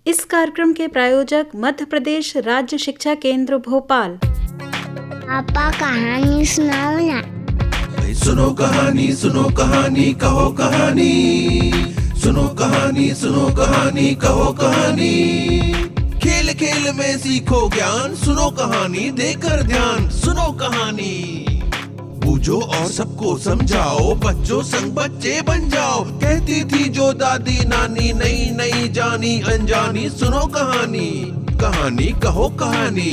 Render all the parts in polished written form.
इस कार्यक्रम के प्रायोजक मध्य प्रदेश राज्य शिक्षा केंद्र भोपाल। पापा कहानी सुनाओ ना। सुनो कहानी कहो कहानी, सुनो कहानी कहो कहानी। खेल खेल में सीखो ज्ञान, सुनो कहानी देकर ध्यान। सुनो कहानी बूझो और सबको समझाओ, बच्चों संग बच्चे बन जाओ। कहती थी जो दादी नानी, नई नई जानी अनजानी। सुनो कहानी कहो कहानी,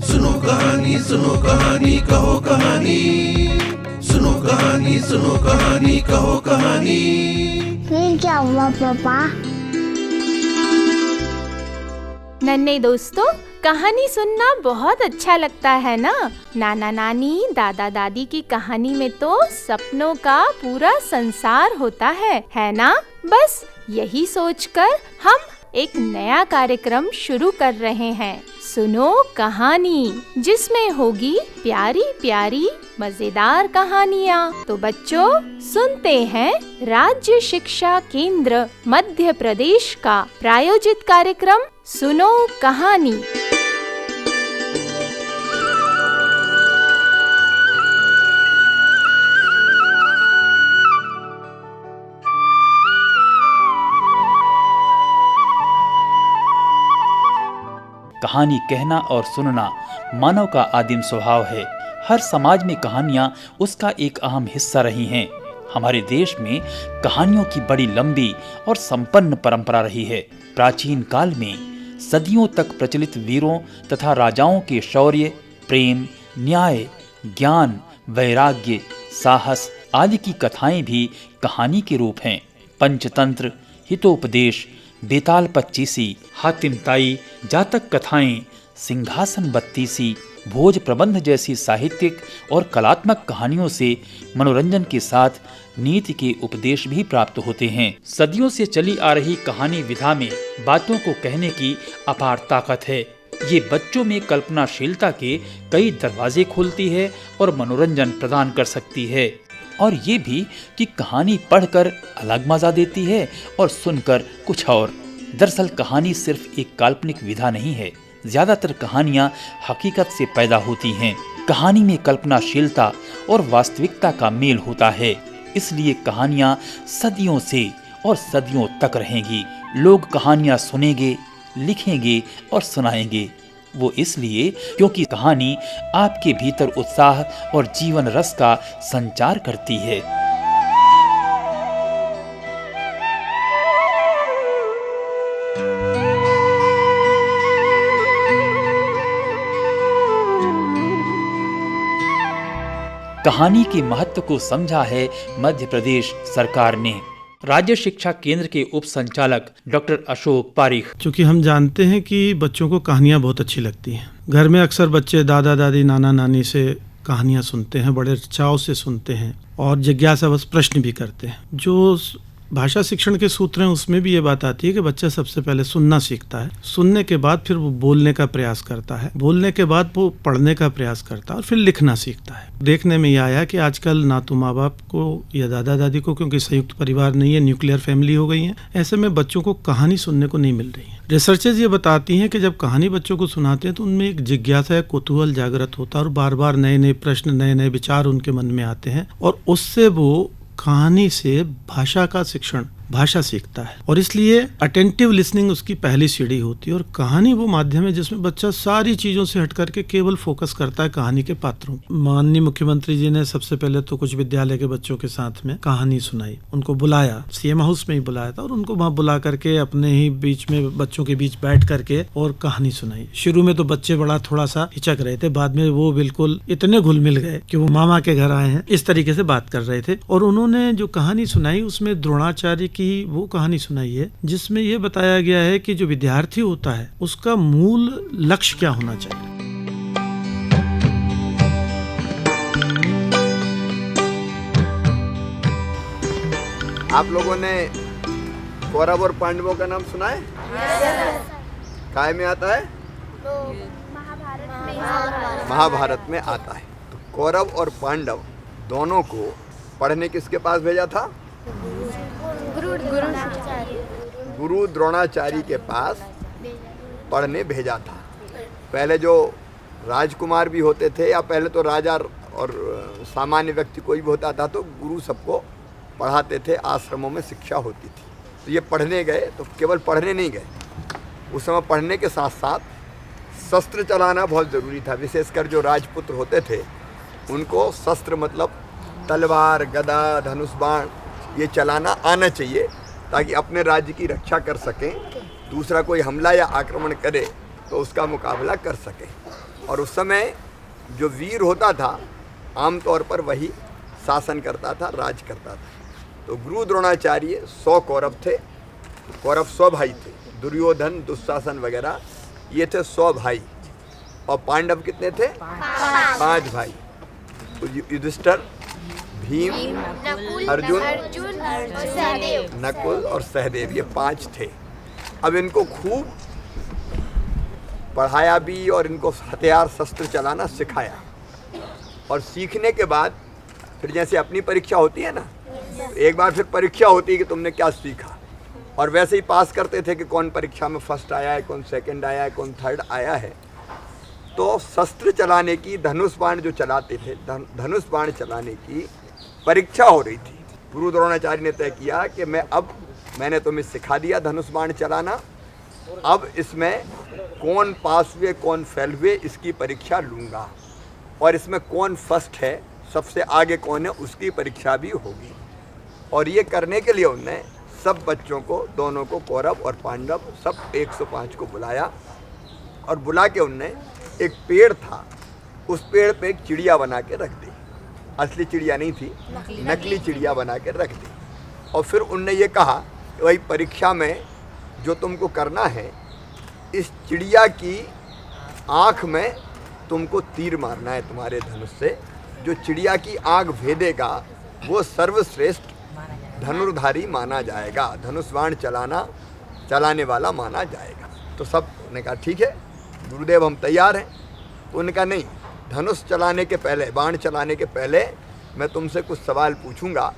सुनो कहानी कहो कहानी, सुनो कहानी कहो कहानी। फिर क्या हुआ पापा? नन्हे दोस्तों, कहानी सुनना बहुत अच्छा लगता है ना। नाना नानी दादा दादी की कहानी में तो सपनों का पूरा संसार होता है ना। बस यही सोचकर हम एक नया कार्यक्रम शुरू कर रहे हैं, सुनो कहानी, जिसमें होगी प्यारी प्यारी मजेदार कहानियाँ। तो बच्चों सुनते हैं राज्य शिक्षा केंद्र मध्य प्रदेश का प्रायोजित कार्यक्रम सुनो कहानी। कहानी कहना और सुनना मानव का आदिम स्वभाव है। हर समाज में कहानियाँ उसका एक अहम हिस्सा रही हैं। हमारे देश में कहानियों की बड़ी लंबी और संपन्न परंपरा रही है। प्राचीन काल में सदियों तक प्रचलित वीरों तथा राजाओं के शौर्य, प्रेम, न्याय, ज्ञान, वैराग्य, साहस आदि की कथाएं भी कहानी के रूप हैं। पंचतंत्र, हितोपदेश, बेताल पच्चीसी, हातिम ताई, जातक कथाएं, सिंहासन बत्तीसी, भोज प्रबंध जैसी साहित्यिक और कलात्मक कहानियों से मनोरंजन के साथ नीति के उपदेश भी प्राप्त होते हैं। सदियों से चली आ रही कहानी विधा में बातों को कहने की अपार ताकत है। ये बच्चों में कल्पनाशीलता के कई दरवाजे खोलती है और मनोरंजन प्रदान कर सकती है। और ये भी कि कहानी पढ़कर अलग मजा देती है और सुनकर कुछ और। दरअसल कहानी सिर्फ एक काल्पनिक विधा नहीं है। ज्यादातर कहानियाँ हकीकत से पैदा होती हैं। कहानी में कल्पनाशीलता और वास्तविकता का मेल होता है। इसलिए कहानियाँ सदियों से और सदियों तक रहेंगी। लोग कहानियाँ सुनेंगे, लिखेंगे और सुनाएंगे। वो इसलिए क्योंकि कहानी आपके भीतर उत्साह और जीवन रस का संचार करती है। कहानी के महत्व को समझा है मध्य प्रदेश सरकार ने। राज्य शिक्षा केंद्र के उप संचालक डॉक्टर अशोक पारीख। चूँकि हम जानते हैं कि बच्चों को कहानियाँ बहुत अच्छी लगती हैं। घर में अक्सर बच्चे दादा दादी नाना नानी से कहानियाँ सुनते हैं, बड़े चाव से सुनते हैं और जिज्ञासावश प्रश्न भी करते हैं। जो भाषा शिक्षण के सूत्र हैं उसमें भी ये बात आती है कि बच्चा सबसे पहले सुनना सीखता है, सुनने के बाद फिर वो बोलने का प्रयास करता है, बोलने के बाद वो पढ़ने का प्रयास करता है और फिर लिखना सीखता है। देखने में ये आया कि आजकल ना तो माँ बाप को या दादा दादी को, क्योंकि संयुक्त परिवार नहीं है, न्यूक्लियर फैमिली हो गई है, ऐसे में बच्चों को कहानी सुनने को नहीं मिल रही है। रिसर्चेज ये बताती हैं कि जब कहानी बच्चों को सुनाते हैं तो उनमें एक जिज्ञासा, कौतूहल जागृत होता है और बार बार नए नए प्रश्न, नए नए विचार उनके मन में आते हैं और उससे वो कहानी से भाषा का शिक्षण, भाषा सीखता है। और इसलिए अटेंटिव लिसनिंग उसकी पहली सीढ़ी होती है। और कहानी वो माध्यम है जिसमें बच्चा सारी चीजों से हट करके केवल फोकस करता है कहानी के पात्रों। माननीय मुख्यमंत्री जी ने सबसे पहले तो कुछ विद्यालय के बच्चों के साथ में कहानी सुनाई, उनको बुलाया, सीएम हाउस में ही बुलाया था और उनको वहाँ बुला करके अपने ही बीच में बच्चों के बीच बैठ करके और कहानी सुनाई। शुरू में तो बच्चे बड़ा थोड़ा सा हिचक रहे थे, बाद में वो बिल्कुल इतने घुल मिल गए कि वो मामा के घर आए हैं इस तरीके से बात कर रहे थे। और उन्होंने जो कहानी सुनाई उसमें द्रोणाचार्य की वो कहानी सुनाई है जिसमें ये बताया गया है कि जो विद्यार्थी होता है उसका मूल लक्ष्य क्या होना चाहिए। आप लोगों ने कौरव और पांडवों का नाम सुना है? काय में आता है? महाभारत में आता है। तो कौरव और पांडव दोनों को पढ़ने किसके पास भेजा था? गुरु द्रोणाचार्य के पास पढ़ने भेजा था। पहले जो राजकुमार भी होते थे या पहले तो राजा और सामान्य व्यक्ति कोई भी होता था तो गुरु सबको पढ़ाते थे, आश्रमों में शिक्षा होती थी। तो ये पढ़ने गए तो केवल पढ़ने नहीं गए, उस समय पढ़ने के साथ साथ शस्त्र चलाना बहुत ज़रूरी था। विशेषकर जो राजपुत्र होते थे उनको शस्त्र मतलब तलवार, गदा, धनुष बाण ये चलाना आना चाहिए ताकि अपने राज्य की रक्षा कर सकें, दूसरा कोई हमला या आक्रमण करे तो उसका मुकाबला कर सकें। और उस समय जो वीर होता था आमतौर पर वही शासन करता था, राज करता था। तो गुरु द्रोणाचार्य 100 कौरव थे, कौरव 100 भाई थे, दुर्योधन, दुशासन वगैरह ये थे 100 भाई। और पांडव कितने थे? 5 भाई। तो युधिष्ठिर, भीम, अर्जुन, नकुल और सहदेव ये 5 थे। अब इनको खूब पढ़ाया भी और इनको हथियार शस्त्र चलाना सिखाया। और सीखने के बाद फिर जैसे अपनी परीक्षा होती है ना, एक बार फिर परीक्षा होती है कि तुमने क्या सीखा, और वैसे ही पास करते थे कि कौन परीक्षा में फर्स्ट आया है, कौन सेकंड आया है, कौन थर्ड आया है। तो शस्त्र चलाने की, धनुष बाण जो चलाते थे, धनुष बाण चलाने की परीक्षा हो रही थी। गुरु द्रोणाचार्य ने तय किया कि मैंने तुम्हें सिखा दिया धनुष बाण चलाना, अब इसमें कौन पास हुए कौन फेल हुए इसकी परीक्षा लूँगा, और इसमें कौन फर्स्ट है, सबसे आगे कौन है, उसकी परीक्षा भी होगी। और ये करने के लिए उन्होंने सब बच्चों को, दोनों को, कौरव और पांडव सब 105 को बुलाया। और बुला के उनने एक पेड़ था, उस पेड़ पे एक चिड़िया बना के रख दी। असली चिड़िया नहीं थी, नकली चिड़िया बना के रख दी। और फिर उनने ये कहा कि भाई परीक्षा में जो तुमको करना है, इस चिड़िया की आँख में तुमको तीर मारना है तुम्हारे धनुष से। जो चिड़िया की आँख भेदेगा वो सर्वश्रेष्ठ धनुर्धारी माना जाएगा, धनुष बाण चलाने वाला माना जाएगा। तो सब ने कहा ठीक है गुरुदेव हम तैयार हैं। तो उन्होंने कहा नहीं, धनुष चलाने के पहले, बाण चलाने के पहले मैं तुमसे कुछ सवाल पूछूंगा,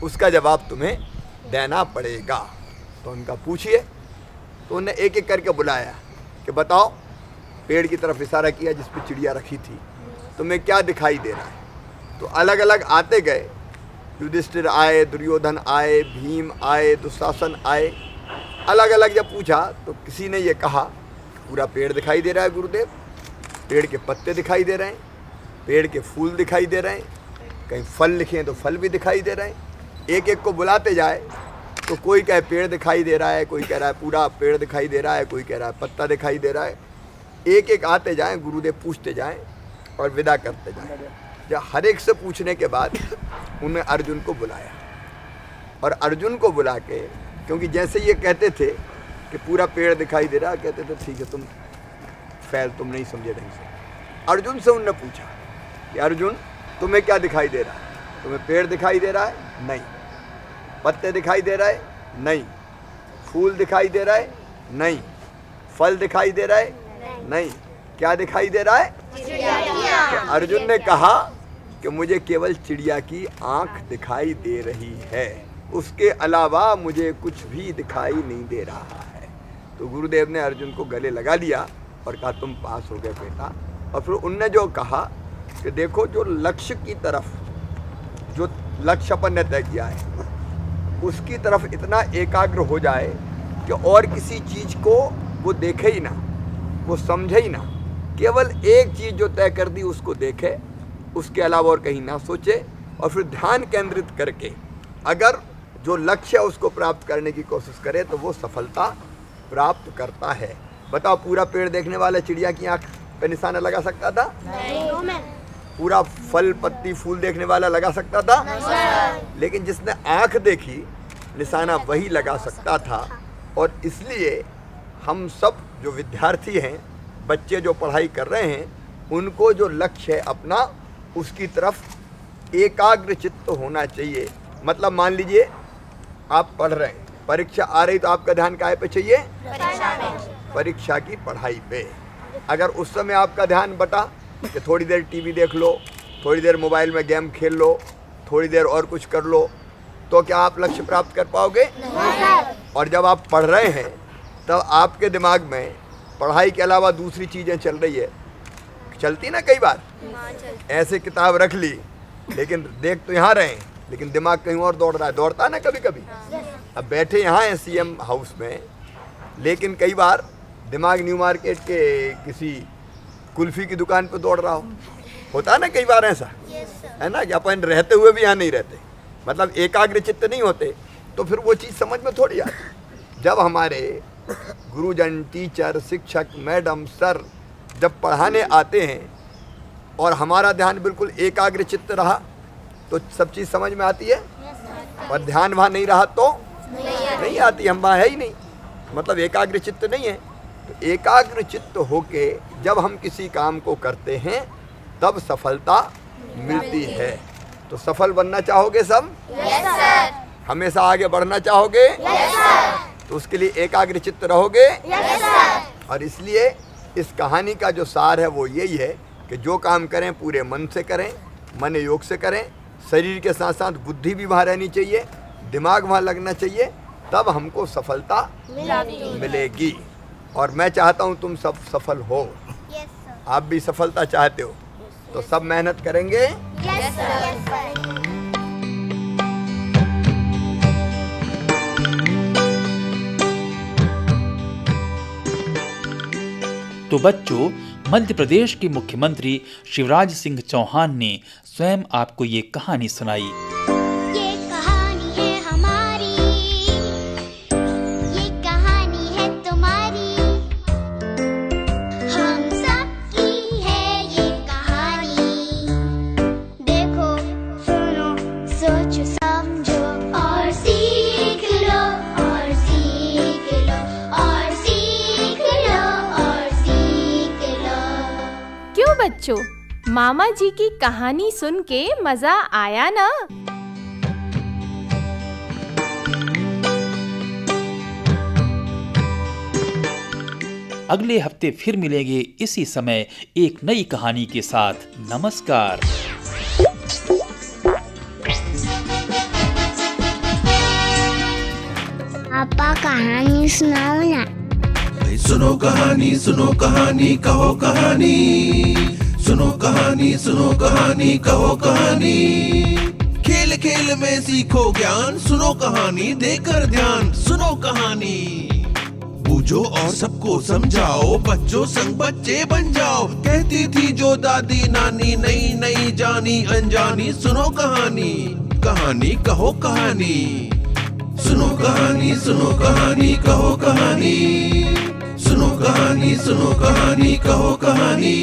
उसका जवाब तुम्हें देना पड़ेगा। तो उनका पूछिए। तो उन्हें एक एक करके बुलाया कि बताओ, पेड़ की तरफ इशारा किया जिस पर चिड़िया रखी थी, तुम्हें क्या दिखाई दे रहा है। तो अलग अलग आते गए, युधिष्ठिर आए, दुर्योधन आए, भीम आए, दुशासन आए। अलग अलग जब पूछा तो किसी ने ये कहा पूरा पेड़ दिखाई दे रहा है गुरुदेव, पेड़ के पत्ते दिखाई दे रहे हैं, पेड़ के फूल दिखाई दे रहे हैं, कहीं फल लिखे हैं तो फल भी दिखाई दे रहे हैं। एक एक को बुलाते जाए तो कोई कहे पेड़ दिखाई दे रहा है, कोई कह रहा है पूरा पेड़ दिखाई दे रहा है, कोई कह रहा है पत्ता दिखाई दे रहा है। एक एक आते जाएं, गुरुदेव पूछते जाएं और विदा करते जाएं। जब हर एक से पूछने के बाद उन्होंने अर्जुन को बुलाया। और अर्जुन को बुला के, क्योंकि जैसे ये कहते थे कि पूरा पेड़ दिखाई दे रहा, कहते थे ठीक है तुम फैल, तुम नहीं समझे ढंग से। अर्जुन से उन्होंने पूछा कि अर्जुन तुम्हें क्या दिखाई दे रहा है? तुम्हें पेड़ दिखाई दे रहा है? नहीं। पत्ते दिखाई दे रहा है? नहीं। फूल दिखाई दे रहा है? नहीं। फल दिखाई दे रहा है? नहीं। क्या दिखाई दे रहा है? तो अर्जुन ने कहा कि मुझे केवल चिड़िया की आंख दिखाई दे रही है, उसके अलावा मुझे कुछ भी दिखाई नहीं दे रहा है। तो गुरुदेव ने अर्जुन को गले लगा लिया और कहा तुम पास हो गए बेटा। और फिर उनने जो कहा कि देखो, जो लक्ष्य की तरफ, जो लक्ष्य अपन ने तय किया है उसकी तरफ इतना एकाग्र हो जाए कि और किसी चीज़ को वो देखे ही ना, वो समझे ही ना, केवल एक चीज़ जो तय कर दी उसको देखे, उसके अलावा और कहीं ना सोचे। और फिर ध्यान केंद्रित करके अगर जो लक्ष्य है उसको प्राप्त करने की कोशिश करे तो वो सफलता प्राप्त करता है। बताओ, पूरा पेड़ देखने वाला चिड़िया की आंख पे निशाना लगा सकता था? नहीं। पूरा फल पत्ती फूल देखने वाला लगा सकता था? नहीं। लेकिन जिसने आंख देखी निशाना वही लगा सकता था। और इसलिए हम सब जो विद्यार्थी हैं, बच्चे जो पढ़ाई कर रहे हैं, उनको जो लक्ष्य है अपना, उसकी तरफ एकाग्र चित्त होना चाहिए। मतलब मान लीजिए आप पढ़ रहे हैं, परीक्षा आ रही, तो आपका ध्यान काहे पे चाहिए? परीक्षा की पढ़ाई पे। अगर उस समय आपका ध्यान बटा कि थोड़ी देर टीवी देख लो, थोड़ी देर मोबाइल में गेम खेल लो, थोड़ी देर और कुछ कर लो, तो क्या आप लक्ष्य प्राप्त कर पाओगे? और जब आप पढ़ रहे हैं तब आपके दिमाग में पढ़ाई के अलावा दूसरी चीज़ें चल रही है, चलती ना कई बार। ऐसे किताब रख ली लेकिन देख तो यहाँ रहे लेकिन दिमाग कहीं और दौड़ रहा है, दौड़ता ना कभी कभी। अब बैठे यहाँ हैं सीएम हाउस में, लेकिन कई बार दिमाग न्यू मार्केट के किसी कुल्फी की दुकान पे दौड़ रहा होता है ना कई बार ऐसा, है ना, कि अपन रहते हुए भी यहाँ नहीं रहते, मतलब एकाग्र चित्त नहीं होते, तो फिर वो चीज़ समझ में थोड़ी आती। जब हमारे गुरुजन, टीचर, शिक्षक, मैडम, सर जब पढ़ाने आते हैं और हमारा ध्यान बिल्कुल एकाग्र चित्त रहा तो सब चीज़ समझ में आती है। और ध्यान वहाँ नहीं रहा तो नहीं आती, हम वहाँ है ही नहीं, मतलब एकाग्र चित्त नहीं है। तो एकाग्र चित्त होके जब हम किसी काम को करते हैं तब सफलता मिलती है। तो सफल बनना चाहोगे सब? Yes sir. हमेशा आगे बढ़ना चाहोगे? Yes sir. तो उसके लिए एकाग्र चित्त रहोगे? Yes sir. और इसलिए इस कहानी का जो सार है वो यही है कि जो काम करें पूरे मन से करें, मन योग से करें, शरीर के साथ साथ बुद्धि भी वहाँ रहनी चाहिए, दिमाग वहाँ लगना चाहिए, तब हमको सफलता मिलेगी। और मैं चाहता हूँ तुम सब सफल हो। आप भी सफलता चाहते हो तो सब मेहनत करेंगे। तो बच्चों, मध्य प्रदेश के मुख्यमंत्री शिवराज सिंह चौहान ने स्वयं आपको ये कहानी सुनाई। ये कहानी है हमारी, ये कहानी है तुम्हारी, हम सब की है ये कहानी। देखो, सुनो, सोचो, समझो और सीख लो, और सीख लो, और सीख लो, और सीख लो। क्यों बच्चों, मामा जी की कहानी सुन के मजा आया ना? अगले हफ्ते फिर मिलेंगे इसी समय एक नई कहानी के साथ। नमस्कार। पापा कहानी सुनाओ ना। भाई सुनो कहानी कहो कहानी, सुनो कहानी कहो कहानी। खेल खेल में सीखो ज्ञान, सुनो कहानी देकर ध्यान, सुनो कहानी। बूझो और सबको समझाओ, बच्चों संग बच्चे बन जाओ। कहती थी जो दादी नानी, नई नई जानी अनजानी। सुनो कहानी, कहानी कहो कहानी। सुनो कहानी कहो कहानी। सुनो कहानी कहो कहानी।